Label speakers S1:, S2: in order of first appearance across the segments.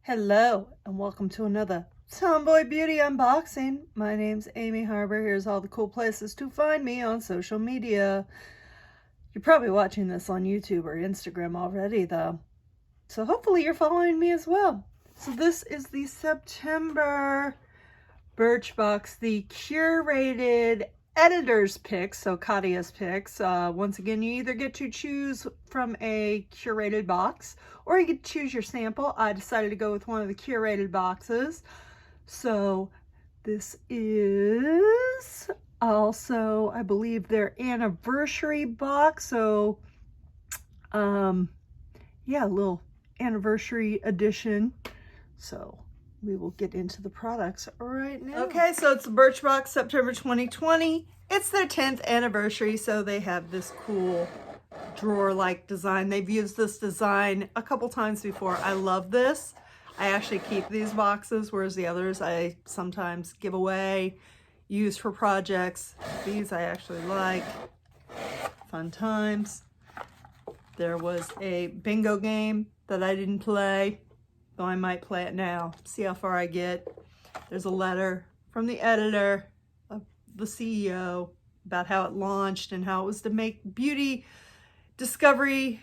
S1: Hello and welcome to another Tomboy Beauty unboxing. My name's Amy Harber. Here's all the cool places to find me on social media. You're probably watching this on YouTube or Instagram already though. So hopefully you're following me as well. So this is the September Birchbox, the curated editor's picks, so Kadia's picks. Once again, you either get to choose from a curated box or you get to choose your sample. I decided to go with one of the curated boxes. So this is also, I believe, their anniversary box. So, yeah, a little anniversary edition. So we will get into the products right now. Okay, so it's the Birchbox September 2020. It's their 10th anniversary, so they have this cool drawer-like design. They've used this design a couple times before. I love this. I actually keep these boxes, whereas the others I sometimes give away, use for projects. These I actually like. Fun times. There was a bingo game that I didn't play, though I might play it now, see how far I get. There's a letter from the editor of the CEO about how it launched and how it was to make beauty discovery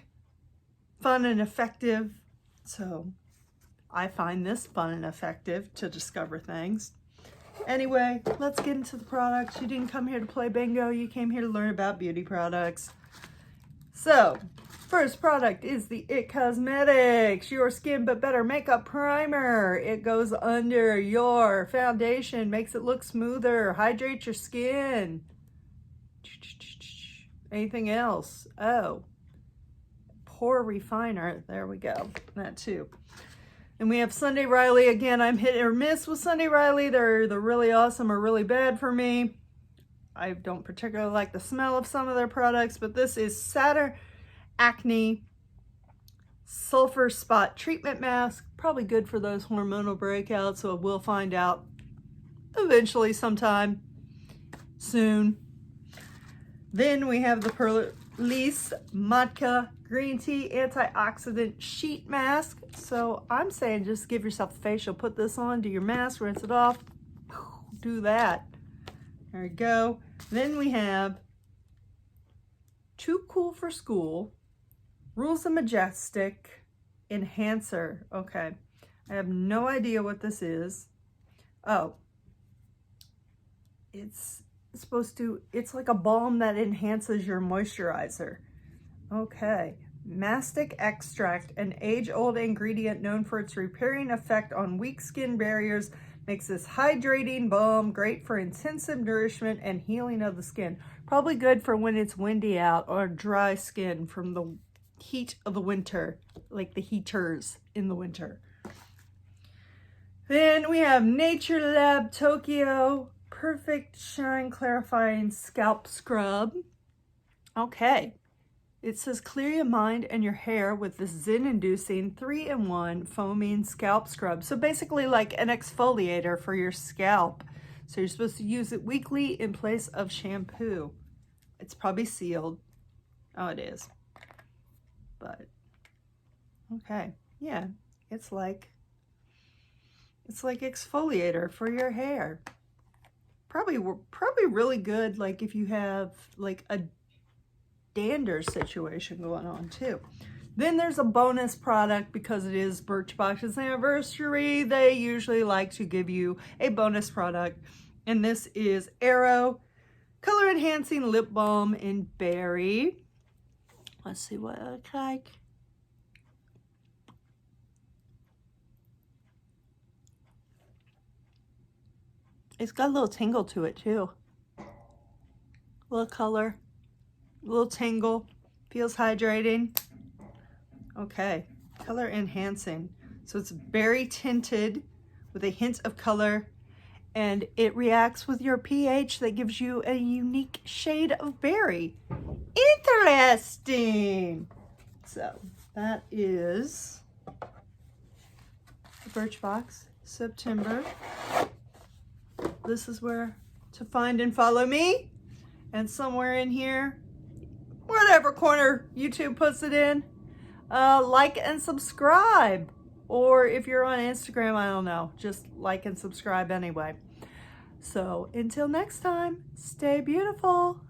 S1: fun and effective. So I find this fun and effective to discover things. Anyway, let's get into the products. You didn't come here to play bingo, you came here to learn about beauty products. So, first product is the IT Cosmetics Your Skin But Better Makeup Primer. It goes under your foundation, makes it look smoother, hydrates your skin. Anything else? Oh, pore refiner. There we go. That too. And we have Sunday Riley. Again, I'm hit or miss with Sunday Riley. They're really awesome or really bad for me. I don't particularly like the smell of some of their products, but this is Saturn Acne Sulfur Spot Treatment Mask. Probably good for those hormonal breakouts, so we'll find out eventually sometime soon. Then we have the Purlisse Matka Green Tea Antioxidant Sheet Mask. So I'm saying just give yourself a facial. Put this on, do your mask, rinse it off. Do that. There we go. Then we have Too Cool for School Rules and Majestic Enhancer. Okay, I have no idea what this is. Oh, it's like a balm that enhances your moisturizer. Okay, mastic extract, an age-old ingredient known for its repairing effect on weak skin barriers, makes this hydrating balm great for intensive nourishment and healing of the skin. Probably good for when it's windy out or dry skin from the heat of the winter, like the heaters in the winter. Then we have Naturelab Tokyo Perfect Shine Clarifying Scalp Scrub. Okay. It says clear your mind and your hair with this zen-inducing 3-in-1 foaming scalp scrub. So basically like an exfoliator for your scalp. So you're supposed to use it weekly in place of shampoo. It's probably sealed. Oh, it is. But, okay. Yeah, it's like exfoliator for your hair. Probably really good like if you have like a dander situation going on too. Then there's a bonus product because it is Birchbox's anniversary. They usually like to give you a bonus product, and this is Arrow Color Enhancing Lip Balm in Berry. Let's see what it looks like. It's got a little tingle to it too. A little color. A little tingle, feels hydrating. Okay, color enhancing. So it's berry tinted with a hint of color, and it reacts with your pH that gives you a unique shade of berry. Interesting. So that is the Birchbox September. This is where to find and follow me, and somewhere in here, whatever corner YouTube puts it in, like and subscribe. Or if you're on Instagram, I don't know, just like and subscribe anyway. So until next time, stay beautiful.